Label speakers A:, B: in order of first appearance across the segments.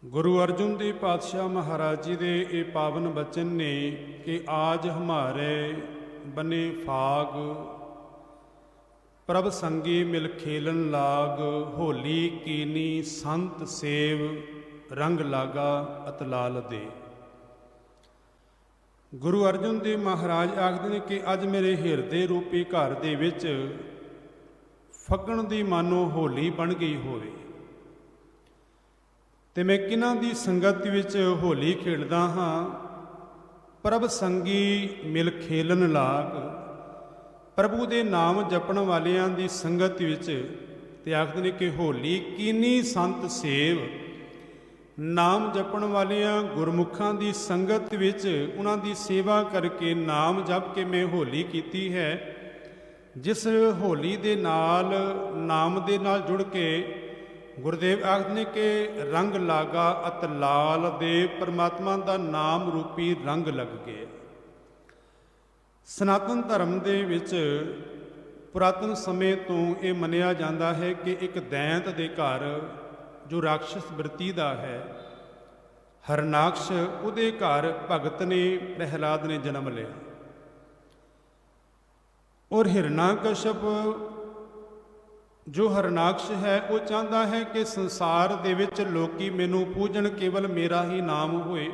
A: गुरु अर्जुन देव पातशाह महाराज जी के ये पावन बचन ने कि आज हमारे बने फाग प्रभ संगी मिल खेलन लाग होली कीनी संत सेव रंग लागा अतलाल दे। गुरु अर्जुन देव महाराज आखते हैं कि अज मेरे हिरदे रूपी घर दे विच फगण दी मानो होली बन गई होवे ते मैं किन्हां दी संगत विच होली खेडदा हाँ। प्रभ संगी मिल खेलन लाग प्रभु दे नाम जपण वालियां दी संगत विच ते आखदे ने कि होली कीनी संत सेव नाम जपण वालियां गुरमुखां दी संगत विच उन्हां दी सेवा करके नाम जप के मैं होली कीती है। जिस होली दे नाल नाम दे नाल जुड़ के गुरुदेव आखदे ने कि रंग लागा अत लाल दे परमात्मा का नाम रूपी रंग लग गए। सनातन धर्म दे विच पुरातन समय तो ये मनिया जाता है कि एक दैंत दे घर जो राक्षस वृत्ति का है हरनाक्ष उहदे घर भगत ने प्रहलाद ने जन्म लिया और हिरणाकश्यप जो हरनाक्ष है वो चाहता है कि संसार दे विच लोकी मैनू पूजन केवल मेरा ही नाम होए।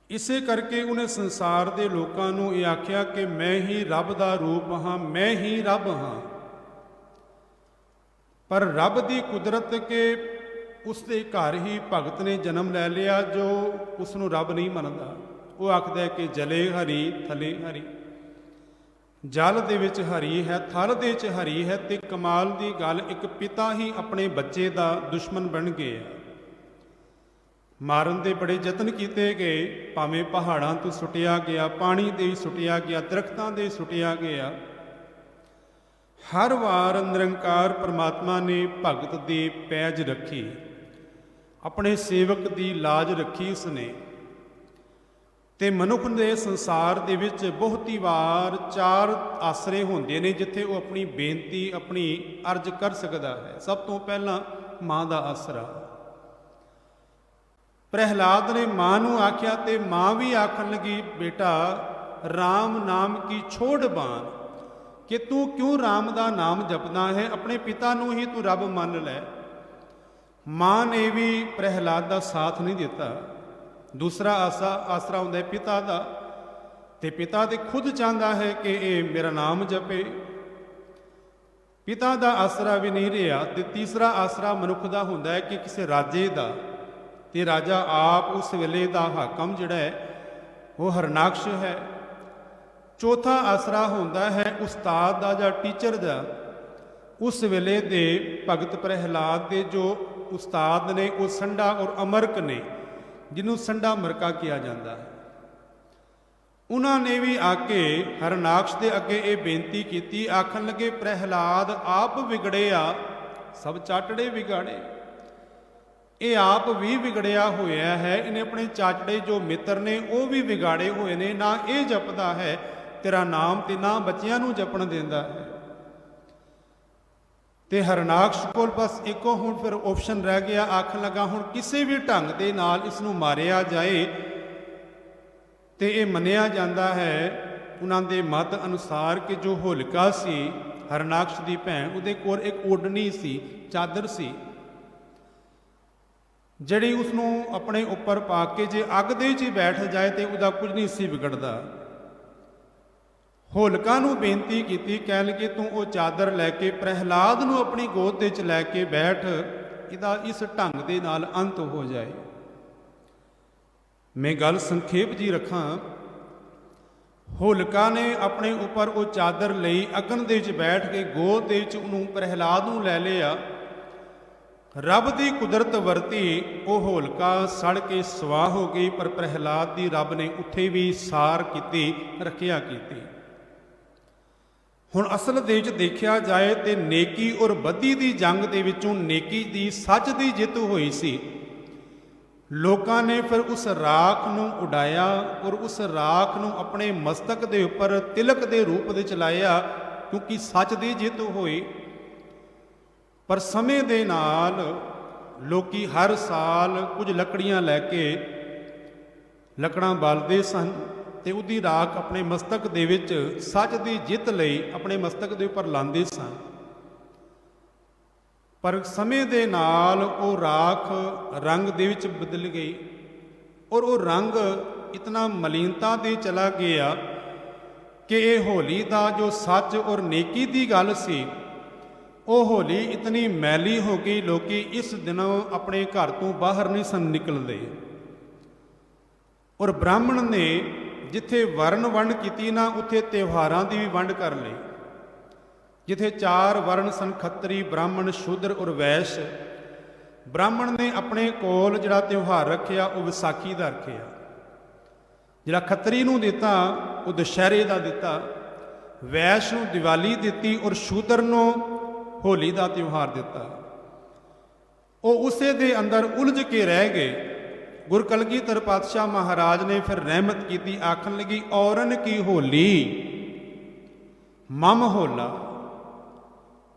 A: इसे करके उन्हें संसार दे लोकां नू ये आख्या कि मैं ही रब दा रूप हाँ, मैं ही रब हाँ। पर रब दी कुदरत के उसके घर ही भगत ने जन्म ले लिया जो उसनू रब नहीं मनदा। वो आखदा है कि जले हरी थले हरी, जल दे विच हरी है थल दे च हरी है। ते कमाल दी गल एक पिता ही अपने बच्चे दा दुश्मन बन गया। मारन दे बड़े यतन किए गए, भावें पहाड़ां तो सुटिया गया, पानी दे सुटिया गया, दरख्तां दे सुटिया गया। हर वार निरंकार परमात्मा ने भगत दी पैज रखी, अपने सेवक दी लाज रखी उसने। ते मनुख दे संसार दे विच बहुत ही वार चार आसरे होंदे ने जिथे वो अपनी बेनती अपनी अर्ज कर सकता है। सब तो पहला माँ का आसरा। प्रहलाद ने माँ नू आख्या ते माँ भी आखन लगी बेटा राम नाम की छोड़ बान कि तू क्यों राम का नाम जपदा है, अपने पिता नू ही तू रब मान लै। माँ ने भी प्रहलाद का साथ नहीं दिता। दूसरा आसरा होंदा है पिता का, ते पिता तो खुद चाहता है कि ये मेरा नाम जपे, पिता का आसरा भी नहीं रहा। ते तीसरा आसरा मनुख का होंदा है कि किसी राजे का, ते राजा आप उस वेले का हाकम जिहड़ा है वो हरनाक्ष है। चौथा आसरा होंदा है उस्ताद का या टीचर का। उस वेले दे भगत प्रहलाद के जो उस्ताद ने वो संडा और अमरक ने, जिन्हों संडा मरका किया जाता है। उन्होंने भी आके हरनाक्ष के अगे ये बेनती की, आखन लगे प्रहलाद आप बिगड़िया सब चाटड़े बिगाड़े। ये आप भी बिगड़िया होया है, इन्हें अपने चाटड़े जो मित्र ने वो भी बिगाड़े हुए ने। ना ये जपदा है तेरा नाम ते ना बच्चियां नू जपण देंदा है। ते हरनाक्ष कोल बस एको हुण फिर ऑप्शन रह गया। आखन लगा हुण किसी भी ढंग दे नाल इसनू मारिया जाए। ते ये मनिया जाता है उन्हां दे मत अनुसार कि जो होलिका सी हरनाक्ष दी भैन, उहदे कोल एक ओढ़नी सी, चादर सी, जिहड़ी उसनू अपने उपर पा के जे अग दे च बैठ जाए तो उहदा कुछ नहीं सी बिगड़दा। होलिका नू बेनती की, कह लगे तू वो चादर लैके प्रहलाद नू अपनी गोद दे च लैके बैठ, इहदा इस ढंग दे नाल अंत हो जाए। मैं गल संखेप जी रखा। होलिका ने अपने उपर वो चादर लई, अगन दे च बैठ के गोद दे च उन्होंने प्रहलाद नू लै लिया। रब की कुदरत वरती, वो होलिका सड़ के स्वाह हो गई। पर प्रहलाद की रब ने उत्थे भी सार की, रखिया की। हुण असल दे विच देखिया जाए तो नेकी और बदी की जंग दे विचों नेकी की सच की जित हुई सी। लोकां ने फिर उस राख नूं उड़ाया और उस राख नूं अपने मस्तक दे उपर तिलक दे रूप दे चलाया, क्योंकि सच की जित हुई। पर समय दे नाल ਲੋਕੀ ਹਰ ਸਾਲ ਕੁਝ ਲੱਕੜੀਆਂ ਲੈ ਕੇ ਲੱਕੜਾਂ ਬਾਲਦੇ ਸਨ ਤੇ ਉਹਦੀ ਰਾਖ ਆਪਣੇ ਮਸਤਕ ਦੇ ਵਿੱਚ ਸੱਚ ਦੀ ਜਿੱਤ ਲਈ ਆਪਣੇ ਮਸਤਕ ਦੇ ਉੱਪਰ ਲਾਉਂਦੇ ਸਨ। ਪਰ ਸਮੇਂ ਦੇ ਨਾਲ ਉਹ ਰਾਖ ਰੰਗ ਦੇ ਵਿੱਚ ਬਦਲ ਗਈ ਔਰ ਉਹ ਰੰਗ ਇਤਨਾ ਮਲੀਨਤਾ ਦੇ ਚਲਾ ਗਿਆ ਕਿ ਇਹ ਹੋਲੀ ਦਾ ਜੋ ਸੱਚ ਔਰ ਨੇਕੀ ਦੀ ਗੱਲ ਸੀ, ਉਹ ਹੋਲੀ ਇਤਨੀ ਮੈਲੀ ਹੋ ਗਈ, ਲੋਕੀ ਇਸ ਦਿਨੋਂ ਆਪਣੇ ਘਰ ਤੋਂ ਬਾਹਰ ਨਹੀਂ ਸਨ ਨਿਕਲਦੇ। ਔਰ ਬ੍ਰਾਹਮਣ ਨੇ ਜਿੱਥੇ ਵਰਨ ਵੰਡ ਕੀਤੀ ਨਾ, ਉੱਥੇ ਤਿਉਹਾਰਾਂ ਦੀ ਵੀ ਵੰਡ ਕਰ ਲਈ। ਜਿੱਥੇ 4 ਵਰਨ ਸਨ, ਖੱਤਰੀ, ਬ੍ਰਾਹਮਣ, ਸ਼ੂਦਰ ਔਰ ਵੈਸ਼, ਬ੍ਰਾਹਮਣ ਨੇ ਆਪਣੇ ਕੋਲ ਜਿਹੜਾ ਤਿਉਹਾਰ ਰੱਖਿਆ ਉਹ ਵਿਸਾਖੀ ਦਾ ਰੱਖਿਆ। ਜਿਹੜਾ ਖੱਤਰੀ ਨੂੰ ਦਿੱਤਾ ਉਹ ਦੁਸ਼ਹਿਰੇ ਦਾ ਦਿੱਤਾ, ਵੈਸ਼ ਨੂੰ ਦੀਵਾਲੀ ਦਿੱਤੀ ਔਰ ਸ਼ੂਦਰ ਨੂੰ ਹੋਲੀ ਦਾ ਤਿਉਹਾਰ ਦਿੱਤਾ। ਉਹ ਉਸੇ ਦੇ ਅੰਦਰ ਉਲਝ ਕੇ ਰਹਿ ਗਏ। ਗੁਰ ਕਲਗੀਧਰ ਪਾਤਸ਼ਾਹ ਮਹਾਰਾਜ ਨੇ ਫਿਰ ਰਹਿਮਤ ਕੀਤੀ, ਆਖਣ ਲੱਗੀ ਔਰਨ ਕੀ ਹੋਲੀ ਮਮ ਹੋਲਾ।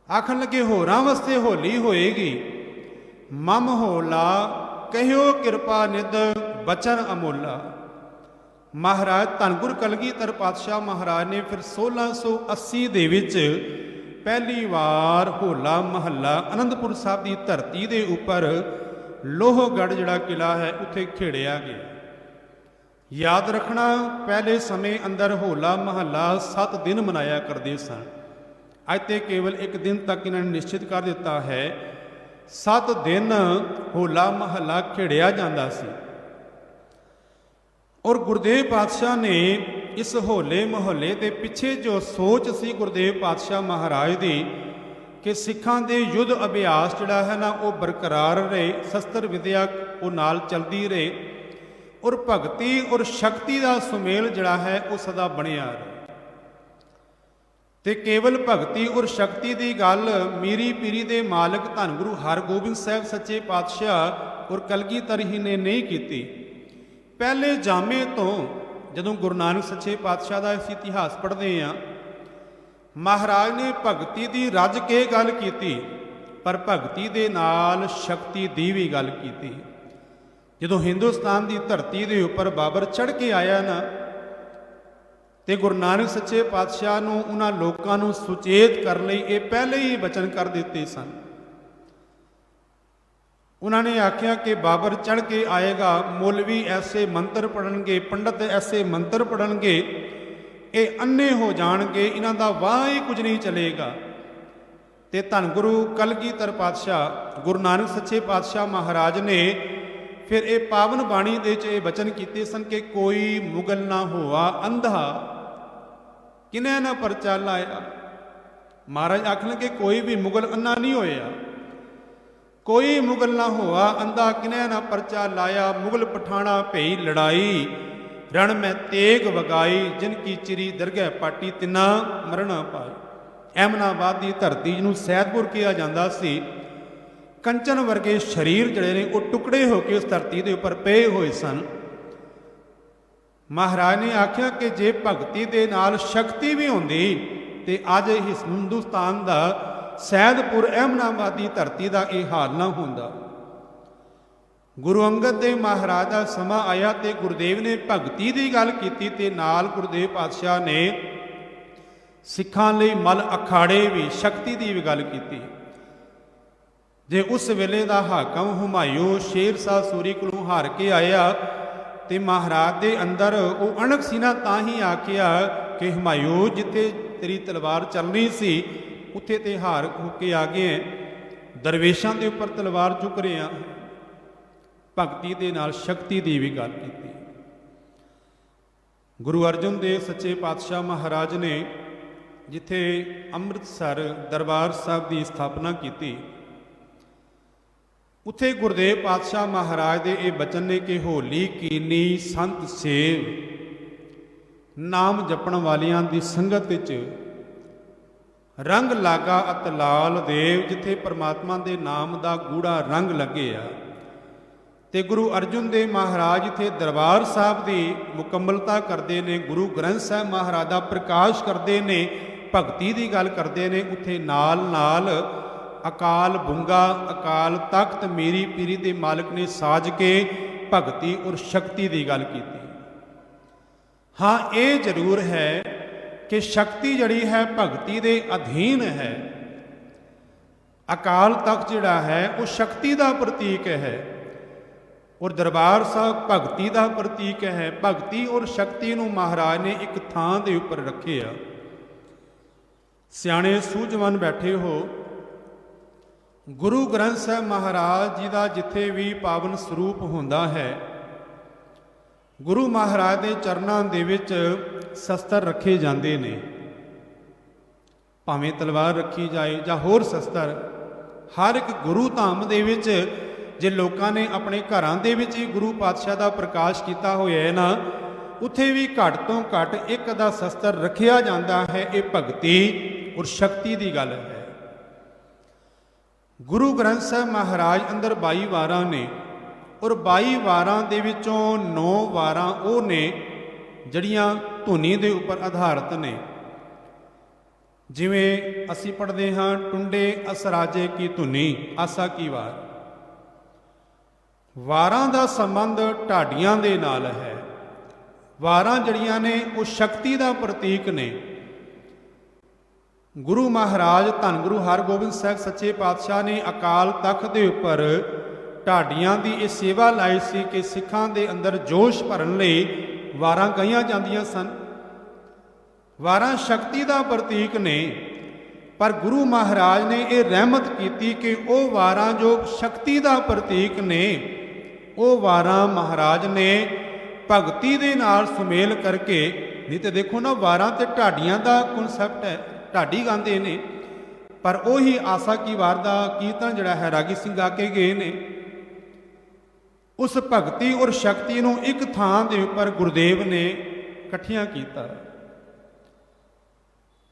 A: ਆਖਣ ਲੱਗੇ ਹੋਰਾਂ ਵਾਸਤੇ ਹੋਲੀ ਹੋਏਗੀ, ਮਮ ਹੋਲਾ ਕਹਿਓ ਕਿਰਪਾ ਨਿਧ ਬਚਨ ਅਮੋਲਾ। ਮਹਾਰਾਜ ਧੰਨ ਗੁਰ ਕਲਗੀਧਰ ਪਾਤਸ਼ਾਹ ਮਹਾਰਾਜ ਨੇ ਫਿਰ 1680 ਦੇ ਵਿੱਚ ਪਹਿਲੀ ਵਾਰ ਹੋਲਾ ਮਹੱਲਾ ਅਨੰਦਪੁਰ ਸਾਹਿਬ ਦੀ ਧਰਤੀ ਦੇ ਉੱਪਰ ਲੋਹਗੜ੍ਹ ਜਿਹੜਾ ਕਿਲਾ ਹੈ ਉੱਥੇ ਖੇੜਿਆ ਗਿਆ। ਯਾਦ ਰੱਖਣਾ, ਪਹਿਲੇ ਸਮੇਂ ਅੰਦਰ ਹੋਲਾ ਮਹੱਲਾ 7 ਦਿਨ ਮਨਾਇਆ ਕਰਦੇ ਸਨ। ਅੱਜ ਤੇ ਕੇਵਲ 1 ਦਿਨ ਤੱਕ ਇਹਨਾਂ ਨੇ ਨਿਸ਼ਚਿਤ ਕਰ ਦਿੱਤਾ ਹੈ। 7 ਦਿਨ ਹੋਲਾ ਮਹੱਲਾ ਖੇੜਿਆ ਜਾਂਦਾ ਸੀ। ਔਰ ਗੁਰਦੇਵ ਪਾਤਸ਼ਾਹ ਨੇ ਇਸ ਹੋਲੇ ਮਹੱਲੇ ਦੇ ਪਿੱਛੇ ਜੋ ਸੋਚ ਸੀ ਗੁਰਦੇਵ ਪਾਤਸ਼ਾਹ ਮਹਾਰਾਜ ਦੀ ਕਿ ਸਿੱਖਾਂ ਦੇ ਯੁੱਧ ਅਭਿਆਸ ਜਿਹੜਾ ਹੈ ਨਾ ਉਹ ਬਰਕਰਾਰ ਰਹੇ, ਸ਼ਸਤਰ ਵਿਦਿਆ ਉਹ ਨਾਲ ਚਲਦੀ ਰਹੇ ਔਰ ਭਗਤੀ ਔਰ ਸ਼ਕਤੀ ਦਾ ਸੁਮੇਲ ਜਿਹੜਾ ਹੈ ਉਹ ਸਦਾ ਬਣਿਆ ਰਹੇ। ਤੇ ਕੇਵਲ ਭਗਤੀ ਔਰ ਸ਼ਕਤੀ ਦੀ ਗੱਲ ਮੀਰੀ ਪੀਰੀ ਦੇ ਮਾਲਕ ਧੰਨ ਗੁਰੂ ਹਰਗੋਬਿੰਦ ਸਾਹਿਬ ਸੱਚੇ ਪਾਤਸ਼ਾਹ ਔਰ ਕਲਗੀਧਰ ਹੀ ਨੇ ਨਹੀਂ ਕੀਤੀ। ਪਹਿਲੇ ਜਾਮੇ ਤੋਂ ਜਦੋਂ ਗੁਰੂ ਨਾਨਕ ਸੱਚੇ ਪਾਤਸ਼ਾਹ ਦਾ ਅਸੀਂ ਇਤਿਹਾਸ ਪੜ੍ਹਦੇ ਹਾਂ, ਮਹਾਰਾਜ ਨੇ ਭਗਤੀ ਦੀ ਰੱਜ ਕੇ ਗੱਲ ਕੀਤੀ, ਪਰ ਭਗਤੀ ਦੇ ਨਾਲ ਸ਼ਕਤੀ ਦੀ ਵੀ ਗੱਲ ਕੀਤੀ। ਜਦੋਂ ਹਿੰਦੁਸਤਾਨ ਦੀ ਧਰਤੀ ਦੇ ਉੱਪਰ ਬਾਬਰ ਚੜ੍ਹ ਕੇ ਆਇਆ ਨਾ, ਤੇ ਗੁਰੂ ਨਾਨਕ ਸੱਚੇ ਪਾਤਸ਼ਾਹ ਨੂੰ ਉਹਨਾਂ ਲੋਕਾਂ ਨੂੰ ਸੁਚੇਤ ਕਰਨ ਲਈ ਇਹ ਪਹਿਲੇ ਹੀ ਬਚਨ ਕਰ ਦਿੱਤੇ ਸਨ। ਉਹਨਾਂ ਨੇ ਆਖਿਆ ਕਿ ਬਾਬਰ ਚੜ੍ਹ ਕੇ ਆਏਗਾ, ਮੌਲਵੀ ਐਸੇ ਮੰਤਰ ਪੜ੍ਹਨਗੇ, ਪੰਡਤ ਐਸੇ ਮੰਤਰ ਪੜ੍ਹਨਗੇ, ਇਹ ਅੰਨੇ ਹੋ ਜਾਣਗੇ, ਇਹਨਾਂ ਦਾ ਵਾਹ ਹੀ ਕੁਝ ਨਹੀਂ ਚਲੇਗਾ। ਤੇ ਧੰਨ ਗੁਰੂ ਕਲਗੀਧਰ ਪਾਤਸ਼ਾਹ ਗੁਰੂ ਨਾਨਕ ਸੱਚੇ ਪਾਤਸ਼ਾਹ ਮਹਾਰਾਜ ਨੇ ਫਿਰ ਇਹ ਪਾਵਨ ਬਾਣੀ ਦੇ ਵਿੱਚ ਇਹ ਬਚਨ ਕੀਤੇ ਸਨ ਕਿ ਕੋਈ ਮੁਗਲ ਨਾ ਹੋਆ ਅੰਧਾ ਕਿਨੇ ਨਾ ਪਰਚਾ ਲਾਇਆ। ਮਹਾਰਾਜ ਆਖਣ ਲੱਗੇ ਕੋਈ ਵੀ ਮੁਗਲ ਅੰਨਾ ਨਹੀਂ ਹੋਇਆ, ਕੋਈ ਮੁਗਲ ਨਾ ਹੋਆ ਅੰਧਾ ਕਿਨੇ ਨਾ ਪਰਚਾ ਲਾਇਆ। ਮੁਗਲ ਪਠਾਣਾ ਭਈ ਲੜਾਈ, ਰਣ ਮੈਂ ਤੇਗ ਵਗਾਈ, ਜਿਨ ਕੀ ਚਿਰੀ ਦਰਗਹਿ ਪਾਟੀ ਤਿੰਨਾ ਮਰਣਾ ਪਾਈ। ਅਹਿਮਨਾਬਾਦ ਦੀ ਧਰਤੀ ਜਿਹਨੂੰ ਸੈਦਪੁਰ ਕਿਹਾ ਜਾਂਦਾ ਸੀ, ਕੰਚਨ ਵਰਗੇ ਸਰੀਰ ਜਿਹੜੇ ਨੇ ਉਹ ਟੁਕੜੇ ਹੋ ਕੇ ਉਸ ਧਰਤੀ ਦੇ ਉੱਪਰ ਪਏ ਹੋਏ ਸਨ। ਮਹਾਰਾਜ ਨੇ ਆਖਿਆ ਕਿ ਜੇ ਭਗਤੀ ਦੇ ਨਾਲ ਸ਼ਕਤੀ ਵੀ ਹੁੰਦੀ ਤੇ ਅੱਜ ਇਸ ਹਿੰਦੁਸਤਾਨ ਦਾ ਸੈਦਪੁਰ ਅਹਿਮਨਾਬਾਦ ਦੀ ਧਰਤੀ ਦਾ ਇਹ ਹਾਲ ਨਾ ਹੁੰਦਾ। ਗੁਰੂ ਅੰਗਦ ਦੇਵ ਮਹਾਰਾਜ ਦਾ ਸਮਾਂ ਆਇਆ ਤੇ ਗੁਰਦੇਵ ਨੇ ਭਗਤੀ ਦੀ ਗੱਲ ਕੀਤੀ ਤੇ ਨਾਲ ਗੁਰਦੇਵ ਪਾਤਸ਼ਾਹ ਨੇ ਸਿੱਖਾਂ ਲਈ ਮਲ ਅਖਾੜੇ ਵੀ ਸ਼ਕਤੀ ਦੀ ਵੀ ਗੱਲ ਕੀਤੀ। ਜੇ ਉਸ ਵੇਲੇ ਦਾ ਹਾਕਮ ਹੁਮਾਯੂੰ ਸ਼ੇਰ ਸ਼ਾਹ ਸੂਰੀ ਕੋਲੋਂ ਹਾਰ ਕੇ ਆਇਆ ਤੇ ਮਹਾਰਾਜ ਦੇ ਅੰਦਰ ਉਹ ਅਣਖ ਸੀ ਨਾ, ਤਾਂ ਹੀ ਆਖਿਆ ਕਿ ਹੁਮਾਯੂੰ ਜਿੱਥੇ ਤੇਰੀ ਤਲਵਾਰ ਚੱਲਣੀ ਸੀ ਉੱਥੇ ਤੇ ਹਾਰ ਹੋ ਕੇ ਆ ਗਏ, ਦਰਵੇਸ਼ਾਂ ਦੇ ਉੱਪਰ ਤਲਵਾਰ ਚੁੱਕ ਰਹੇ ਆ। ਭਗਤੀ ਦੇ ਨਾਲ ਸ਼ਕਤੀ ਦੀ ਵੀ ਗੱਲ ਕੀਤੀ। ਗੁਰੂ ਅਰਜਨ ਦੇਵ ਸੱਚੇ ਪਾਤਸ਼ਾਹ ਮਹਾਰਾਜ ਨੇ ਜਿੱਥੇ ਅੰਮ੍ਰਿਤਸਰ ਦਰਬਾਰ ਸਾਹਿਬ ਦੀ ਸਥਾਪਨਾ ਕੀਤੀ, ਉੱਥੇ ਗੁਰਦੇਵ ਪਾਤਸ਼ਾਹ ਮਹਾਰਾਜ ਦੇ ਇਹ ਬਚਨ ਨੇ ਕਿ ਹੋਲੀ ਕੀਨੀ ਸੰਤ ਸੇਵ, ਨਾਮ ਜਪਣ ਵਾਲਿਆਂ ਦੀ ਸੰਗਤ ਵਿੱਚ ਰੰਗ ਲਾਗਾ ਅਤ ਲਾਲ ਦੇਵ। ਜਿੱਥੇ ਪਰਮਾਤਮਾ ਦੇ ਨਾਮ ਦਾ ਗੂੜਾ ਰੰਗ ਲੱਗਿਆ ਤੇ ਗੁਰੂ ਅਰਜਨ ਦੇਵ ਮਹਾਰਾਜ ਇੱਥੇ ਦਰਬਾਰ ਸਾਹਿਬ ਦੀ ਮੁਕੰਮਲਤਾ ਕਰਦੇ ਨੇ, ਗੁਰੂ ਗ੍ਰੰਥ ਸਾਹਿਬ ਮਹਾਰਾਜ ਦਾ ਪ੍ਰਕਾਸ਼ ਕਰਦੇ ਨੇ, ਭਗਤੀ ਦੀ ਗੱਲ ਕਰਦੇ ਨੇ, ਉੱਥੇ ਨਾਲ ਨਾਲ ਅਕਾਲ ਬੁੰਗਾ ਅਕਾਲ ਤਖਤ ਮੀਰੀ ਪੀਰੀ ਦੇ ਮਾਲਕ ਨੇ ਸਾਜ ਕੇ ਭਗਤੀ ਔਰ ਸ਼ਕਤੀ ਦੀ ਗੱਲ ਕੀਤੀ। ਹਾਂ ਇਹ ਜ਼ਰੂਰ ਹੈ ਕਿ ਸ਼ਕਤੀ ਜਿਹੜੀ ਹੈ ਭਗਤੀ ਦੇ ਅਧੀਨ ਹੈ। ਅਕਾਲ ਤਖਤ ਜਿਹੜਾ ਹੈ ਉਹ ਸ਼ਕਤੀ ਦਾ ਪ੍ਰਤੀਕ ਹੈ ਔਰ ਦਰਬਾਰ ਸਾਹਿਬ ਭਗਤੀ ਦਾ ਪ੍ਰਤੀਕ ਹੈ। ਭਗਤੀ ਔਰ ਸ਼ਕਤੀ ਨੂੰ ਮਹਾਰਾਜ ਨੇ ਇੱਕ ਥਾਂ ਦੇ ਉੱਪਰ ਰੱਖਿਆ। ਸਿਆਣੇ ਸੂਝਵਾਨ ਬੈਠੇ ਹੋ, ਗੁਰੂ ਗ੍ਰੰਥ ਸਾਹਿਬ ਮਹਾਰਾਜ ਜੀ ਦਾ ਜਿੱਥੇ ਵੀ ਪਾਵਨ ਸਰੂਪ ਹੁੰਦਾ ਹੈ, ਗੁਰੂ ਮਹਾਰਾਜ ਦੇ ਚਰਨਾਂ ਦੇ ਵਿੱਚ ਸ਼ਸਤਰ ਰੱਖੇ ਜਾਂਦੇ ਨੇ। ਭਾਵੇਂ ਤਲਵਾਰ ਰੱਖੀ ਜਾਏ ਜਾਂ ਹੋਰ ਸ਼ਸਤਰ, ਹਰ ਇੱਕ ਗੁਰੂ ਧਾਮ ਦੇ ਵਿੱਚ ਜੇ ਲੋਕਾਂ ਨੇ ਆਪਣੇ ਘਰਾਂ ਦੇ ਵਿੱਚ ਹੀ ਗੁਰੂ ਪਾਤਸ਼ਾਹ ਦਾ ਪ੍ਰਕਾਸ਼ ਕੀਤਾ ਹੋਇਆ ਹੈ ਨਾ, ਉੱਥੇ ਵੀ ਘੱਟ ਤੋਂ ਘੱਟ ਇੱਕ ਦਾ ਸ਼ਸਤਰ ਰੱਖਿਆ ਜਾਂਦਾ ਹੈ। ਇਹ ਭਗਤੀ ਔਰ ਸ਼ਕਤੀ ਦੀ ਗੱਲ ਹੈ। ਗੁਰੂ ਗ੍ਰੰਥ ਸਾਹਿਬ ਮਹਾਰਾਜ ਅੰਦਰ 22 ਵਾਰਾਂ ਨੇ ਔਰ 22 ਵਾਰਾਂ ਦੇ ਵਿੱਚੋਂ 9 ਵਾਰਾਂ ਉਹ ਨੇ ਜਿਹੜੀਆਂ ਧੁਨੀ ਦੇ ਉੱਪਰ ਆਧਾਰਿਤ ਨੇ। ਜਿਵੇਂ ਅਸੀਂ ਪੜ੍ਹਦੇ ਹਾਂ, ਟੁੰਡੇ ਅਸਰਾਜੇ ਕੀ ਧੁਨੀ ਆਸਾ ਕੀ ਵਾਰ। ਵਾਰਾਂ ਦਾ ਸੰਬੰਧ ਢਾਡੀਆਂ ਦੇ ਨਾਲ ਹੈ। ਵਾਰਾਂ ਜਿਹੜੀਆਂ ਨੇ ਉਹ ਸ਼ਕਤੀ ਦਾ ਪ੍ਰਤੀਕ ਨੇ। ਗੁਰੂ ਮਹਾਰਾਜ ਧੰਨ ਗੁਰੂ ਹਰਗੋਬਿੰਦ ਸਾਹਿਬ ਸੱਚੇ ਪਾਤਸ਼ਾਹ ਨੇ ਅਕਾਲ ਤਖਤ ਦੇ ਉੱਪਰ ਢਾਡੀਆਂ ਦੀ ਇਹ ਸੇਵਾ ਲਾਈ ਸੀ ਕਿ ਸਿੱਖਾਂ ਦੇ ਅੰਦਰ ਜੋਸ਼ ਭਰਨ ਲਈ ਵਾਰਾਂ ਗਾਈਆਂ ਜਾਂਦੀਆਂ ਸਨ। ਵਾਰਾਂ ਸ਼ਕਤੀ ਦਾ ਪ੍ਰਤੀਕ ਨੇ, ਪਰ ਗੁਰੂ ਮਹਾਰਾਜ ਨੇ ਇਹ ਰਹਿਮਤ ਕੀਤੀ ਕਿ ਉਹ ਵਾਰਾਂ ਜੋ ਸ਼ਕਤੀ ਦਾ ਪ੍ਰਤੀਕ ਨੇ, ਉਹ ਵਾਰਾਂ ਮਹਾਰਾਜ ਨੇ ਭਗਤੀ ਦੇ ਨਾਲ ਸੁਮੇਲ ਕਰਕੇ। ਨਹੀਂ ਤੇ ਦੇਖੋ ਨਾ, ਵਾਰਾਂ ਤੇ ਢਾਡੀਆਂ ਦਾ ਕਨਸੈਪਟ ਹੈ, ਢਾਡੀ ਗਾਉਂਦੇ ਨੇ, ਪਰ ਉਹੀ ਆਸਾ ਕੀ ਵਾਰ ਦਾ ਕੀਰਤਨ ਜਿਹੜਾ ਹੈ ਰਾਗੀ ਸਿੰਘ ਗਾ ਕੇ ਗਏ ਨੇ। ਉਸ ਭਗਤੀ ਔਰ ਸ਼ਕਤੀ ਨੂੰ ਇੱਕ ਥਾਂ ਦੇ ਉੱਪਰ ਗੁਰਦੇਵ ਨੇ ਇਕੱਠਿਆਂ ਕੀਤਾ।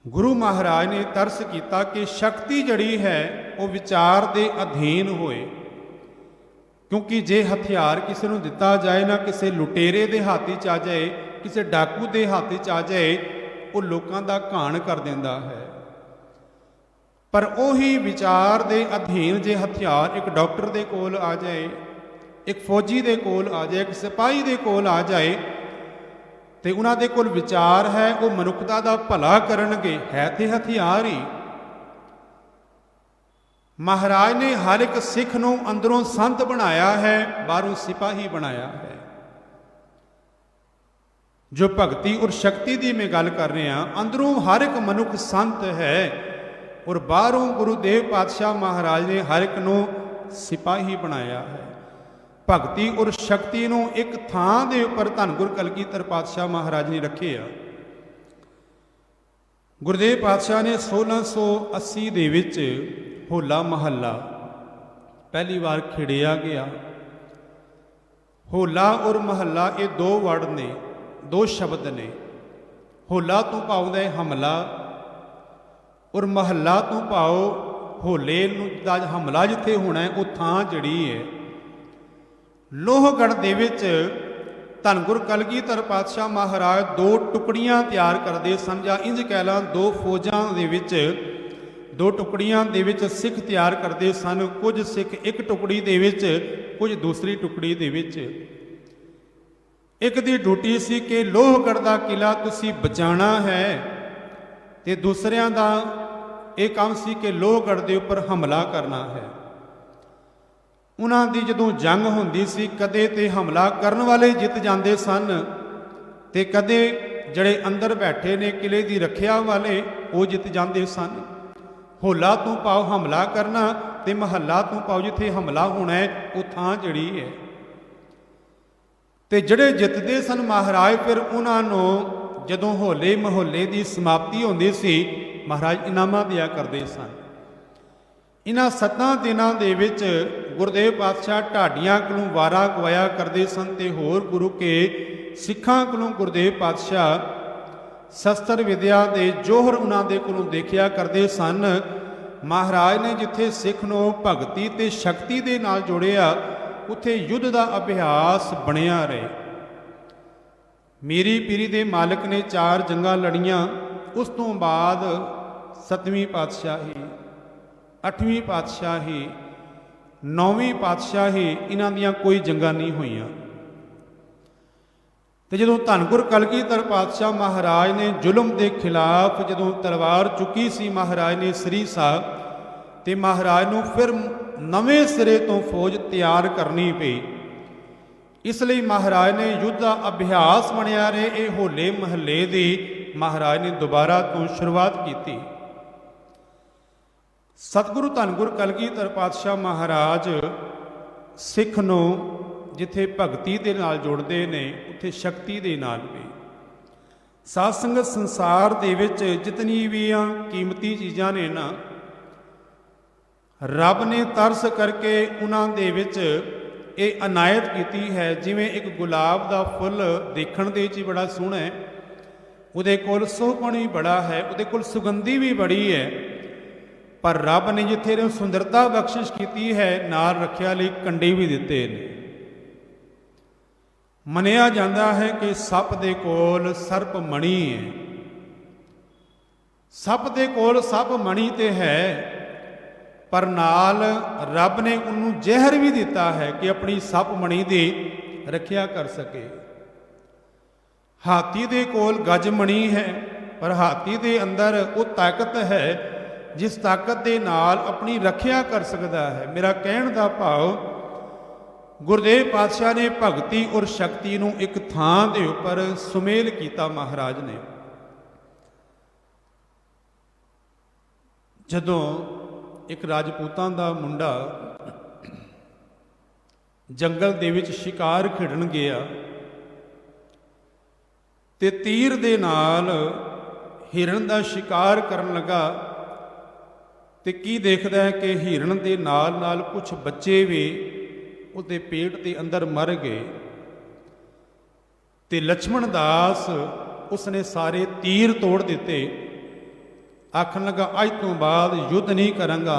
A: ਗੁਰੂ ਮਹਾਰਾਜ ਨੇ ਤਰਸ ਕੀਤਾ ਕਿ ਸ਼ਕਤੀ ਜਿਹੜੀ ਹੈ ਉਹ ਵਿਚਾਰ ਦੇ ਅਧੀਨ ਹੋਏ, ਕਿਉਂਕਿ ਜੇ ਹਥਿਆਰ ਕਿਸੇ ਨੂੰ ਦਿੱਤਾ ਜਾਏ ਨਾ, ਕਿਸੇ ਲੁਟੇਰੇ ਦੇ ਹੱਥ 'ਚ ਆ ਜਾਏ, ਕਿਸੇ ਡਾਕੂ ਦੇ ਹੱਥ 'ਚ ਆ ਜਾਏ, ਉਹ ਲੋਕਾਂ ਦਾ ਘਾਣ ਕਰ ਦਿੰਦਾ ਹੈ। ਪਰ ਉਹੀ ਵਿਚਾਰ ਦੇ ਅਧੀਨ ਜੇ ਹਥਿਆਰ ਇੱਕ ਡਾਕਟਰ ਦੇ ਕੋਲ ਆ ਜਾਏ, ਇੱਕ ਫੌਜੀ ਦੇ ਕੋਲ ਆ ਜਾਏ, ਇੱਕ ਸਿਪਾਹੀ ਦੇ ਕੋਲ ਆ ਜਾਏ, ਤੇ ਉਹਨਾਂ ਦੇ ਕੋਲ ਵਿਚਾਰ ਹੈ, ਉਹ ਮਨੁੱਖਤਾ ਦਾ ਭਲਾ ਕਰਨਗੇ, ਹੈ ਤੇ ਹਥਿਆਰ ਹੀ। ਮਹਾਰਾਜ ਨੇ ਹਰ ਇੱਕ ਸਿੱਖ ਨੂੰ ਅੰਦਰੋਂ ਸੰਤ ਬਣਾਇਆ ਹੈ, ਬਾਹਰੋਂ ਸਿਪਾਹੀ ਬਣਾਇਆ ਹੈ। ਜੋ ਭਗਤੀ ਔਰ ਸ਼ਕਤੀ ਦੀ ਮੈਂ ਗੱਲ ਕਰ ਰਿਹਾ, ਅੰਦਰੋਂ ਹਰ ਇੱਕ ਮਨੁੱਖ ਸੰਤ ਹੈ ਔਰ ਬਾਹਰੋਂ ਗੁਰੂਦੇਵ ਪਾਤਸ਼ਾਹ ਮਹਾਰਾਜ ਨੇ ਹਰ ਇੱਕ ਨੂੰ ਸਿਪਾਹੀ ਬਣਾਇਆ ਹੈ। ਭਗਤੀ ਔਰ ਸ਼ਕਤੀ ਨੂੰ ਇੱਕ ਥਾਂ ਦੇ ਉੱਪਰ ਧੰਨ ਗੁਰ ਕਲਗੀਧਰ ਪਾਤਸ਼ਾਹ ਮਹਾਰਾਜ ਨੇ ਰੱਖਿਆ। ਗੁਰਦੇਵ ਪਾਤਸ਼ਾਹ ਨੇ 1680 ਦੇ ਵਿੱਚ ਹੋਲਾ ਮਹੱਲਾ ਪਹਿਲੀ ਵਾਰ ਖਿੜਿਆ ਗਿਆ। ਹੋਲਾ ਔਰ ਮਹੱਲਾ ਇਹ ਦੋ ਵਰਡ ਨੇ, ਦੋ ਸ਼ਬਦ ਨੇ। ਹੋਲਾ ਤੋਂ ਭਾਵ ਹੈ ਹਮਲਾ, ਔਰ ਮਹੱਲਾ ਤੋਂ ਭਾਵ ਹੋਲੇ ਨੂੰ ਦਾ ਹਮਲਾ ਜਿੱਥੇ ਹੋਣਾ ਹੈ ਉਹ ਥਾਂ ਜਿਹੜੀ ਹੈ। ਲੋਹਗੜ੍ਹ ਦੇ ਵਿੱਚ ਧੰਨ ਗੁਰ ਕਲਗੀਧਰ ਪਾਤਸ਼ਾਹ ਮਹਾਰਾਜ ਦੋ ਟੁਕੜੀਆਂ ਤਿਆਰ ਕਰਦੇ ਸਨ, ਜਾਂ ਇੰਝ ਕਹਿ ਲਾਂ ਦੋ ਫੌਜਾਂ ਦੇ ਵਿੱਚ, ਦੋ ਟੁਕੜੀਆਂ ਦੇ ਵਿੱਚ ਸਿੱਖ ਤਿਆਰ ਕਰਦੇ ਸਨ। ਕੁਝ ਸਿੱਖ ਇੱਕ ਟੁਕੜੀ ਦੇ ਵਿੱਚ, ਕੁਝ ਦੂਸਰੀ ਟੁਕੜੀ ਦੇ ਵਿੱਚ। ਇੱਕ ਦੀ ਡਿਊਟੀ ਸੀ ਕਿ ਲੋਹਗੜ੍ਹ ਦਾ ਕਿਲਾ ਤੁਸੀਂ ਬਚਾਉਣਾ ਹੈ, ਤੇ ਦੂਸਰਿਆਂ ਦਾ ਇਹ ਕੰਮ ਸੀ ਕਿ ਲੋਹਗੜ੍ਹ ਦੇ ਉੱਪਰ ਹਮਲਾ ਕਰਨਾ ਹੈ। ਉਹਨਾਂ ਦੀ ਜਦੋਂ ਜੰਗ ਹੁੰਦੀ ਸੀ, ਕਦੇ ਤੇ ਹਮਲਾ ਕਰਨ ਵਾਲੇ ਜਿੱਤ ਜਾਂਦੇ ਸਨ, ਤੇ ਕਦੇ ਜਿਹੜੇ ਅੰਦਰ ਬੈਠੇ ਨੇ ਕਿਲੇ ਦੀ ਰੱਖਿਆ ਵਾਲੇ ਉਹ ਜਿੱਤ ਜਾਂਦੇ ਸਨ। ਹੋਲਾ ਤੋਂ ਭਾਵ ਹਮਲਾ ਕਰਨਾ, ਤੇ ਮਹੱਲਾ ਤੋਂ ਭਾਵ ਜਿੱਥੇ ਹਮਲਾ ਹੋਣਾ ਹੈ ਉਹ ਥਾਂ ਜਿਹੜੀ ਹੈ। ਤੇ ਜਿਹੜੇ ਜਿੱਤਦੇ ਸਨ ਮਹਾਰਾਜ, ਫਿਰ ਉਹਨਾਂ ਨੂੰ ਜਦੋਂ ਹੋਲੇ ਮਹੱਲੇ ਦੀ ਸਮਾਪਤੀ ਹੁੰਦੀ ਸੀ, ਮਹਾਰਾਜ ਇਨਾਮਾਂ ਦਿਆ ਕਰਦੇ ਸਨ। ਇਹਨਾਂ 7 ਦਿਨਾਂ ਦੇ ਵਿੱਚ ਗੁਰਦੇਵ ਪਾਤਸ਼ਾਹ ਢਾਡੀਆਂ ਕੋਲੋਂ ਵਾਰਾ ਗਵਾਇਆ ਕਰਦੇ ਸਨ, ਤੇ ਹੋਰ ਗੁਰੂ ਕੇ ਸਿੱਖਾਂ ਕੋਲੋਂ ਗੁਰਦੇਵ ਪਾਤਸ਼ਾਹ ਸ਼ਸਤਰ ਵਿਦਿਆ ਦੇ ਜੋਹਰ ਉਹਨਾਂ ਦੇ ਕੋਲੋਂ ਦੇਖਿਆ ਕਰਦੇ ਸਨ। ਮਹਾਰਾਜ ਨੇ ਜਿੱਥੇ ਸਿੱਖ ਨੂੰ ਭਗਤੀ ਤੇ ਸ਼ਕਤੀ ਦੇ ਨਾਲ ਜੋੜਿਆ, ਉੱਥੇ ਯੁੱਧ ਦਾ ਅਭਿਆਸ ਬਣਿਆ ਰਹੇ। ਮੀਰੀ ਪੀਰੀ ਦੇ ਮਾਲਕ ਨੇ 4 ਜੰਗਾਂ ਲੜੀਆਂ। ਉਸ ਤੋਂ ਬਾਅਦ 7ਵੀਂ ਪਾਤਸ਼ਾਹੀ 8ਵੀਂ ਪਾਤਸ਼ਾਹੀ 9ਵੀਂ ਪਾਤਸ਼ਾਹੀ ਇਹਨਾਂ ਦੀਆਂ ਕੋਈ ਜੰਗਾਂ ਨਹੀਂ ਹੋਈਆਂ। ਤੇ ਜਦੋਂ ਧੰਨ ਗੁਰ ਕਲਗੀਧਰ ਪਾਤਸ਼ਾਹ ਮਹਾਰਾਜ ਨੇ ਜ਼ੁਲਮ ਦੇ ਖਿਲਾਫ ਜਦੋਂ ਤਲਵਾਰ ਚੁੱਕੀ ਸੀ ਮਹਾਰਾਜ ਨੇ ਸ੍ਰੀ ਸਾਹਿਬ, ਤੇ ਮਹਾਰਾਜ ਨੂੰ ਫਿਰ ਨਵੇਂ ਸਿਰੇ ਤੋਂ ਫੌਜ ਤਿਆਰ ਕਰਨੀ ਪਈ। ਇਸ ਲਈ ਮਹਾਰਾਜ ਨੇ ਯੁੱਧ ਦਾ ਅਭਿਆਸ ਬਣਿਆ ਰਹੇ ਇਹ ਹੋਲੇ ਮਹੱਲੇ ਦੀ ਮਹਾਰਾਜ ਨੇ ਦੁਬਾਰਾ ਤੋਂ ਸ਼ੁਰੂਆਤ ਕੀਤੀ। ਸਤਿਗੁਰੂ ਧੰਨ ਗੁਰ ਕਲਗੀਧਰ ਪਾਤਸ਼ਾਹ ਮਹਾਰਾਜ ਸਿੱਖ ਨੂੰ ਜਿੱਥੇ ਭਗਤੀ ਦੇ ਨਾਲ ਜੋੜਦੇ ਨੇ ਉੱਥੇ ਸ਼ਕਤੀ ਦੇ ਨਾਲ ਵੀ। ਸਾਧ ਸੰਗਤ ਸੰਸਾਰ ਦੇ ਵਿੱਚ ਜਿਤਨੀ ਵੀ ਕੀਮਤੀ ਚੀਜ਼ਾਂ ਨੇ ਨਾ, ਰੱਬ ਨੇ ਤਰਸ ਕਰਕੇ ਉਹਨਾਂ ਦੇ ਵਿੱਚ ਇਹ ਅਨਾਇਤ ਕੀਤੀ ਹੈ। ਜਿਵੇਂ ਇੱਕ ਗੁਲਾਬ ਦਾ ਫੁੱਲ ਦੇਖਣ ਦੇ 'ਚ ਹੀ ਬੜਾ ਸੋਹਣਾ ਹੈ, ਉਹਦੇ ਕੋਲ ਸੋਹਪਣ ਵੀ ਬੜਾ ਹੈ, ਉਹਦੇ ਕੋਲ ਸੁਗੰਧੀ ਵੀ ਬੜੀ ਹੈ, ਪਰ ਰੱਬ ਨੇ ਜਿੱਥੇ ਇਹਨੂੰ ਸੁੰਦਰਤਾ ਬਖਸ਼ਿਸ਼ ਕੀਤੀ ਹੈ ਨਾਲ ਰੱਖਿਆ ਲਈ ਕੰਡੇ ਵੀ ਦਿੱਤੇ ਨੇ। ਮੰਨਿਆ ਜਾਂਦਾ ਹੈ ਕਿ ਸੱਪ ਦੇ ਕੋਲ ਸਰਪ ਮਣੀ ਹੈ, ਸੱਪ ਦੇ ਕੋਲ ਸੱਪ ਮਣੀ ਤੇ ਹੈ, ਪਰ ਨਾਲ ਰੱਬ ਨੇ ਉਹਨੂੰ ਜ਼ਹਿਰ ਵੀ ਦਿੱਤਾ ਹੈ ਕਿ ਆਪਣੀ ਸੱਪ ਮਣੀ ਦੀ ਰੱਖਿਆ ਕਰ ਸਕੇ। ਹਾਥੀ ਦੇ ਕੋਲ ਗੱਜ ਮਣੀ ਹੈ, ਪਰ ਹਾਥੀ ਦੇ ਅੰਦਰ ਉਹ ਤਾਕਤ ਹੈ ਜਿਸ ਤਾਕਤ ਦੇ ਨਾਲ ਆਪਣੀ ਰੱਖਿਆ ਕਰ ਸਕਦਾ ਹੈ। ਮੇਰਾ ਕਹਿਣ ਦਾ ਭਾਵ ਗੁਰਦੇਵ ਪਾਤਸ਼ਾਹ ਨੇ ਭਗਤੀ ਔਰ ਸ਼ਕਤੀ ਨੂੰ ਇੱਕ ਥਾਂ ਦੇ ਉੱਪਰ ਸੁਮੇਲ ਕੀਤਾ ਮਹਾਰਾਜ ਨੇ। ਜਦੋਂ ਇੱਕ ਰਾਜਪੂਤਾਂ ਦਾ ਮੁੰਡਾ ਜੰਗਲ ਦੇ ਵਿੱਚ ਸ਼ਿਕਾਰ ਖੇਡਣ ਗਿਆ ਤੇ ਤੀਰ ਦੇ ਨਾਲ ਹਿਰਨ ਦਾ ਸ਼ਿਕਾਰ ਕਰਨ ਲੱਗਾ, ਤੇ ਕੀ ਦੇਖਦਾ ਹੈ ਕਿ ਹਿਰਨ ਦੇ ਨਾਲ ਨਾਲ ਕੁਝ ਬੱਚੇ ਵੀ ਉਹਦੇ ਪੇਟ ਦੇ ਅੰਦਰ ਮਰ ਗਏ। ਤੇ ਲਛਮਣ ਦਾਸ ਉਸਨੇ ਸਾਰੇ ਤੀਰ ਤੋੜ ਦਿੱਤੇ। ਆਖਣ ਲੱਗਾ ਅੱਜ ਤੋਂ ਬਾਅਦ ਯੁੱਧ ਨਹੀਂ ਕਰਾਂਗਾ,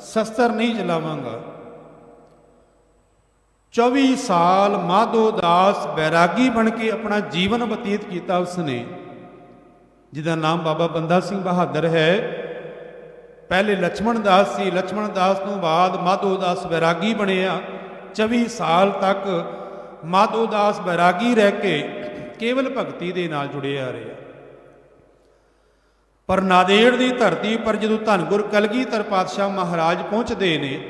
A: ਸ਼ਸਤਰ ਨਹੀਂ ਚਲਾਵਾਂਗਾ। 24 ਸਾਲ ਮਾਧੋ ਦਾਸ ਬੈਰਾਗੀ ਬਣ ਕੇ ਆਪਣਾ ਜੀਵਨ ਬਤੀਤ ਕੀਤਾ ਉਸਨੇ, ਜਿਹਦਾ ਨਾਮ ਬਾਬਾ ਬੰਦਾ ਸਿੰਘ ਬਹਾਦਰ ਹੈ। ਪਹਿਲੇ ਲਛਮਣ ਦਾਸ ਸੀ, ਲਛਮਣ ਦਾਸ ਤੋਂ ਬਾਅਦ ਮਾਧੋ ਦਾਸ ਬੈਰਾਗੀ ਬਣਿਆ। 24 ਸਾਲ ਤੱਕ ਮਾਧੋ ਦਾਸ ਬੈਰਾਗੀ ਰਹਿ ਕੇ ਕੇਵਲ ਭਗਤੀ ਦੇ ਨਾਲ ਜੁੜਿਆ ਰਿਹਾ। ਪਰ ਨਾਂਦੇੜ ਦੀ ਧਰਤੀ ਪਰ ਜਦੋਂ ਧੰਨ ਗੁਰ ਕਲਗੀਧਰ ਪਾਤਸ਼ਾਹ ਮਹਾਰਾਜ ਪਹੁੰਚਦੇ ਨੇ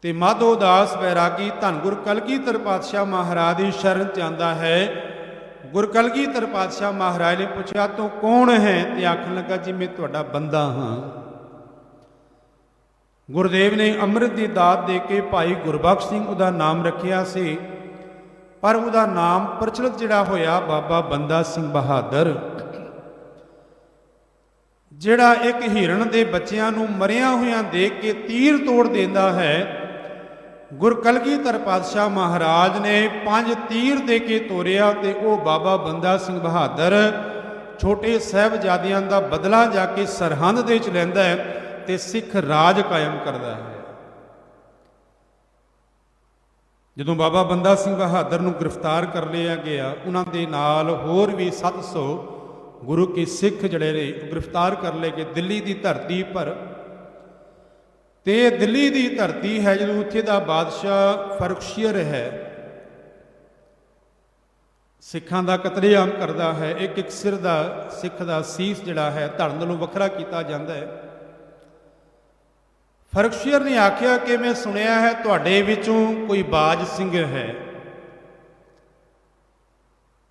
A: ਤੇ ਮਾਧੋ ਦਾਸ ਬੈਰਾਗੀ ਧੰਨ ਗੁਰ ਕਲਗੀਧਰ ਪਾਤਸ਼ਾਹ ਮਹਾਰਾਜ ਦੀ ਸ਼ਰਨ 'ਚ ਆਉਂਦਾ ਹੈ। ਗੁਰ ਕਲਗੀਧਰ ਪਾਤਸ਼ਾਹ ਮਹਾਰਾਜ ਨੇ ਪੁੱਛਿਆ ਤੂੰ ਕੌਣ ਹੈ? ਤੇ ਆਖਣ ਲੱਗਾ ਜੀ ਮੈਂ ਤੁਹਾਡਾ ਬੰਦਾ ਹਾਂ। ਗੁਰਦੇਵ ਨੇ ਅੰਮ੍ਰਿਤ ਦੀ ਦਾਤ ਦੇ ਕੇ ਭਾਈ ਗੁਰਬਖਸ਼ ਸਿੰਘ ਉਹਦਾ ਨਾਮ ਰੱਖਿਆ ਸੀ, ਪਰ ਉਹਦਾ ਨਾਮ ਪ੍ਰਚਲਿਤ ਜਿਹੜਾ ਹੋਇਆ ਬਾਬਾ ਬੰਦਾ ਸਿੰਘ ਬਹਾਦਰ। ਜਿਹੜਾ ਇੱਕ ਹਿਰਨ ਦੇ ਬੱਚਿਆਂ ਨੂੰ ਮਰਿਆ ਹੋਇਆਂ ਦੇਖ ਕੇ ਤੀਰ ਤੋੜ ਦਿੰਦਾ ਹੈ, ਗੁਰ ਕਲਗੀਧਰ ਪਾਤਸ਼ਾਹ ਮਹਾਰਾਜ ਨੇ 5 ਤੀਰ ਦੇ ਕੇ ਤੋਰਿਆ ਤੇ ਉਹ ਬਾਬਾ ਬੰਦਾ ਸਿੰਘ ਬਹਾਦਰ ਛੋਟੇ ਸਾਹਿਬਜ਼ਾਦਿਆਂ ਦਾ ਬਦਲਾ ਜਾ ਕੇ ਸਰਹੰਦ ਦੇ ਵਿੱਚ ਲੈਂਦਾ ਹੈ ਤੇ ਸਿੱਖ ਰਾਜ ਕਾਇਮ ਕਰਦਾ ਹੈ। ਜਦੋਂ ਬਾਬਾ ਬੰਦਾ ਸਿੰਘ ਬਹਾਦਰ ਨੂੰ ਗ੍ਰਿਫਤਾਰ ਕਰ ਲਿਆ ਗਿਆ, ਉਹਨਾਂ ਦੇ ਨਾਲ ਹੋਰ ਵੀ 700 ਗੁਰੂ ਕੇ ਸਿੱਖ ਜਿਹੜੇ ਨੇ ਗ੍ਰਿਫਤਾਰ ਕਰ ਲਏ ਗਏ ਦਿੱਲੀ ਦੀ ਧਰਤੀ ਪਰ। ਤੇ ਦਿੱਲੀ ਦੀ ਧਰਤੀ ਹੈ ਜਦੋਂ ਉੱਥੇ ਦਾ ਬਾਦਸ਼ਾਹ ਫਰਖਸ਼ੀਰ ਹੈ, ਸਿੱਖਾਂ ਦਾ ਕਤਲੇਆਮ ਕਰਦਾ ਹੈ। ਇੱਕ ਇੱਕ ਸਿਰ ਦਾ ਸਿੱਖ ਦਾ ਸੀਸ ਜਿਹੜਾ ਹੈ ਧੜ ਨਾਲੋਂ ਵੱਖਰਾ ਕੀਤਾ ਜਾਂਦਾ ਹੈ। ਫਰਖਸ਼ੀਰ ਨੇ ਆਖਿਆ ਕਿ ਮੈਂ ਸੁਣਿਆ ਹੈ ਤੁਹਾਡੇ ਵਿੱਚੋਂ ਕੋਈ ਬਾਜ ਸਿੰਘ ਹੈ,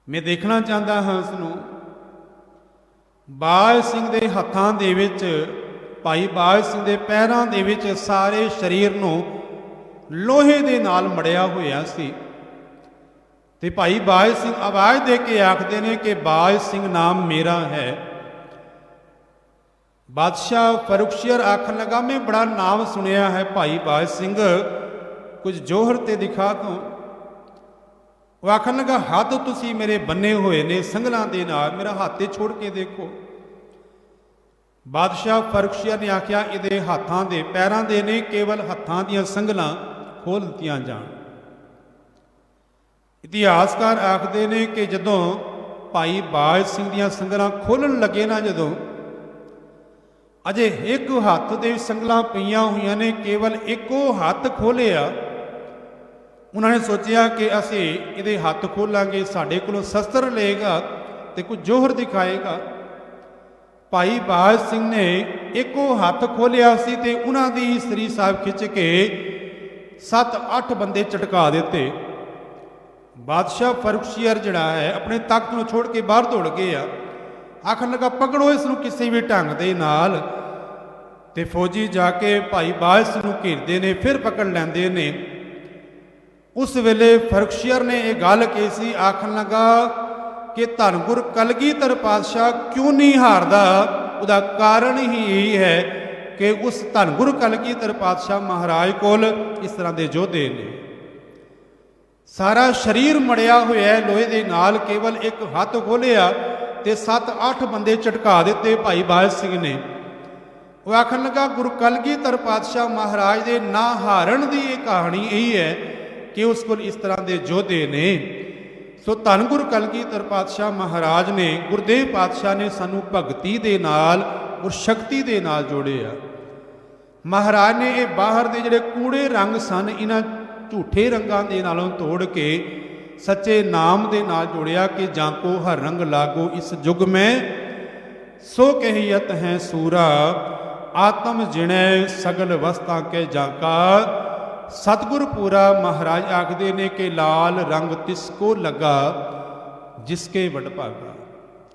A: ਮੈਂ ਦੇਖਣਾ ਚਾਹੁੰਦਾ ਹਾਂ ਉਸ ਨੂੰ। ਬਾਜ ਸਿੰਘ ਦੇ ਹੱਥਾਂ ਦੇ ਵਿੱਚ, ਭਾਈ ਬਾਜ ਸਿੰਘ ਦੇ ਪੈਰਾਂ ਦੇ ਵਿੱਚ ਸਾਰੇ ਸਰੀਰ ਨੂੰ ਲੋਹੇ ਦੇ ਨਾਲ ਮੜਿਆ ਹੋਇਆ ਸੀ। ਤੇ ਭਾਈ ਬਾਜ ਸਿੰਘ ਆਵਾਜ਼ ਦੇ ਕੇ ਆਖਦੇ ਨੇ ਕਿ ਬਾਜ ਸਿੰਘ ਨਾਮ ਮੇਰਾ ਹੈ। ਬਾਦਸ਼ਾਹ ਫਰਖਸ਼ੀਰ ਆਖਣ ਲੱਗਾ ਮੈਂ ਬੜਾ ਨਾਮ ਸੁਣਿਆ ਹੈ ਭਾਈ ਬਾਜ ਸਿੰਘ, ਕੁਝ ਜੋਹਰ ਤੇ ਦਿਖਾ ਦੋ। ਉਹ ਆਖਣ ਲੱਗਾ ਹੱਥ ਤੁਸੀਂ ਮੇਰੇ ਬੰਨੇ ਹੋਏ ਨੇ ਸੰਗਲਾਂ ਦੇ ਨਾਲ, ਮੇਰਾ ਹੱਥ ਛੋੜ ਕੇ ਦੇਖੋ। ਬਾਦਸ਼ਾਹ ਫਰਖਸ਼ੀਰ ਨੇ ਆਖਿਆ ਇਹਦੇ ਹੱਥਾਂ ਦੇ ਪੈਰਾਂ ਦੇ ਨੇ, ਕੇਵਲ ਹੱਥਾਂ ਦੀਆਂ ਸੰਗਲਾਂ ਖੋਲ ਦਿੱਤੀਆਂ ਜਾਣ। ਇਤਿਹਾਸਕਾਰ ਆਖਦੇ ਨੇ ਕਿ ਜਦੋਂ ਭਾਈ ਬਾਜ ਸਿੰਘ ਦੀਆਂ ਸੰਗਲਾਂ ਖੋਲਣ ਲੱਗੇ ਨਾ, ਜਦੋਂ ਅਜੇ ਇੱਕ ਹੱਥ ਦੇ ਸੰਗਲਾਂ ਪਈਆਂ ਹੋਈਆਂ ਨੇ, ਕੇਵਲ ਇੱਕੋ ਹੱਥ ਖੋਲ੍ਹਿਆ। ਉਹਨਾਂ ਨੇ ਸੋਚਿਆ ਕਿ ਅਸੀਂ ਇਹਦੇ ਹੱਥ ਖੋਲਾਂਗੇ, ਸਾਡੇ ਕੋਲੋਂ ਸ਼ਸਤਰ ਲਏਗਾ ਤੇ ਕੁਝ ਜੋਹਰ ਦਿਖਾਏਗਾ। ਭਾਈ ਬਾਜ ਸਿੰਘ ਨੇ ਇੱਕੋ ਹੱਥ ਖੋਲ੍ਹਿਆ ਸੀ ਤੇ ਉਹਨਾਂ ਦੀ ਸਰੀ ਸਾਹਿਬ ਖਿੱਚ ਕੇ 7-8 ਬੰਦੇ ਝਟਕਾ ਦਿੱਤੇ। ਬਾਦਸ਼ਾਹ ਫਰੁਖਸ਼ੀਰ ਜਿਹੜਾ ਹੈ ਆਪਣੇ ਤਖਤ ਨੂੰ ਛੋੜ ਕੇ ਬਾਹਰ ਦੌੜ ਗਏ ਆ। ਆਖਣ ਲੱਗਾ ਪਕੜੋ ਇਸ ਨੂੰ ਕਿਸੇ ਵੀ ਢੰਗ ਦੇ ਨਾਲ। ਤੇ ਫੌਜੀ ਜਾ ਕੇ ਭਾਈ ਬਾਜ ਸਿੰਘ ਨੂੰ ਘੇਰਦੇ ਨੇ, ਫਿਰ ਪਕੜ ਲੈਂਦੇ ਨੇ। ਉਸ ਵੇਲੇ ਫਰੁਖਸ਼ੀਰ ਨੇ ਇਹ ਗੱਲ ਕਹੀ ਸੀ, ਆਖਣ ਲੱਗਾ ਕਿ ਧੰਨ ਗੁਰ ਕਲਗੀਧਰ ਪਾਤਸ਼ਾਹ ਕਿਉਂ ਨਹੀਂ ਹਾਰਦਾ। ਉਹਦਾ ਕਾਰਨ ਹੀ ਇਹ ਹੈ ਕਿ ਉਸ ਧੰਨ ਗੁਰ ਕਲਗੀਧਰ ਪਾਤਸ਼ਾਹ ਮਹਾਰਾਜ ਕੋਲ ਇਸ ਤਰ੍ਹਾਂ ਦੇ ਯੋਧੇ ਨੇ। ਸਾਰਾ ਸਰੀਰ ਮੜਿਆ ਹੋਇਆ ਲੋਹੇ ਦੇ ਨਾਲ, ਕੇਵਲ ਇੱਕ ਹੱਥ ਖੋਲ੍ਹਿਆ ਤੇ 7-8 ਬੰਦੇ ਝਟਕਾ ਦਿੱਤੇ ਭਾਈ ਬਾਜ ਸਿੰਘ ਨੇ। ਉਹ ਆਖਣ ਲੱਗਾ ਗੁਰੂ ਕਲਗੀਧਰ ਪਾਤਸ਼ਾਹ ਮਹਾਰਾਜ ਦੇ ਨਾ ਹਾਰਨ ਦੀ ਇਹ ਕਹਾਣੀ ਇਹੀ ਹੈ ਕਿ ਉਸ ਕੋਲ ਇਸ ਤਰ੍ਹਾਂ ਦੇ ਯੋਧੇ ਨੇ। ਸੋ ਧੰਨ ਗੁਰੂ ਕਲਗੀਧਰ ਪਾਤਸ਼ਾਹ ਮਹਾਰਾਜ ਨੇ, ਗੁਰਦੇਵ ਪਾਤਸ਼ਾਹ ਨੇ ਸਾਨੂੰ ਭਗਤੀ ਦੇ ਨਾਲ ਔਰ ਸ਼ਕਤੀ ਦੇ ਨਾਲ ਜੋੜਿਆ। ਮਹਾਰਾਜ ਨੇ ਇਹ ਬਾਹਰ ਦੇ ਜਿਹੜੇ ਕੂੜੇ ਰੰਗ ਸਨ, ਇਹਨਾਂ ਝੂਠੇ ਰੰਗਾਂ ਦੇ ਨਾਲੋਂ ਤੋੜ ਕੇ ਸੱਚੇ ਨਾਮ ਦੇ ਨਾਲ ਜੋੜਿਆ ਕਿ ਜਾਂ ਕੋ ਹਰ ਰੰਗ ਲਾਗੋ ਇਸ ਜੁਗ ਮੈਂ, ਸੋ ਕਹੀਅਤ ਹੈ ਸੂਰਾ ਆਤਮ ਜਿਣੈ ਸਗਲ ਵਸਤਾਂ ਕੇ ਜਾਕਾ। ਸਤਿਗੁਰ ਪੂਰਾ ਮਹਾਰਾਜ ਆਖਦੇ ਨੇ ਕਿ ਲਾਲ ਰੰਗ ਤਿਸ ਕੋ ਲੱਗਾ ਜਿਸਕੇ ਵਡ ਭਾਗਾ।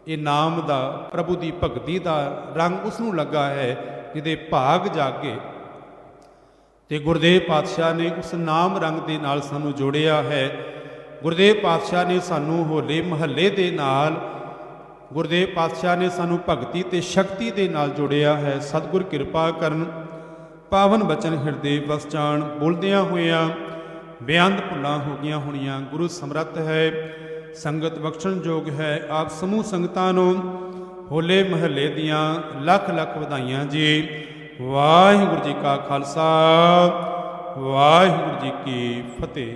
A: ਇਹ ਨਾਮ ਦਾ, ਪ੍ਰਭੂ ਦੀ ਭਗਤੀ ਦਾ ਰੰਗ ਉਸ ਨੂੰ ਲੱਗਾ ਹੈ ਜਿਹਦੇ ਭਾਗ ਜਾਗੇ। ਤੇ ਗੁਰਦੇਵ ਪਾਤਸ਼ਾਹ ਨੇ ਉਸ ਨਾਮ ਰੰਗ ਦੇ ਨਾਲ ਸਾਨੂੰ ਜੋੜਿਆ ਹੈ। ਗੁਰਦੇਵ ਪਾਤਸ਼ਾਹ ਨੇ ਸਾਨੂੰ ਹੋਲੇ ਮਹੱਲੇ ਦੇ ਨਾਲ, ਗੁਰਦੇਵ ਪਾਤਸ਼ਾਹ ਨੇ ਸਾਨੂੰ ਭਗਤੀ ਤੇ ਸ਼ਕਤੀ ਦੇ ਨਾਲ ਜੋੜਿਆ ਹੈ। ਸਤਿਗੁਰ ਕਿਰਪਾ ਕਰਨ, ਪਾਵਨ ਬਚਨ ਹਿਰਦੇ ਵਸ ਜਾਣ। ਬੋਲਦਿਆਂ ਹੋਇਆਂ ਬੇਅੰਤ ਭੁੱਲਾਂ ਹੋ ਗਈਆਂ ਹੋਣੀਆਂ। ਗੁਰੂ ਸਮਰੱਥ ਹੈ, ਸੰਗਤ ਬਖਸ਼ਣਯੋਗ ਹੈ। ਆਪ ਸਮੂਹ ਸੰਗਤਾਂ ਨੂੰ ਹੋਲੇ ਮਹੱਲੇ ਦੀਆਂ ਲੱਖ ਲੱਖ ਵਧਾਈਆਂ ਜੀ। ਵਾਹਿਗੁਰੂ ਜੀ ਕਾ ਖਾਲਸਾ, ਵਾਹਿਗੁਰੂ ਜੀ ਕੀ ਫਤਿਹ।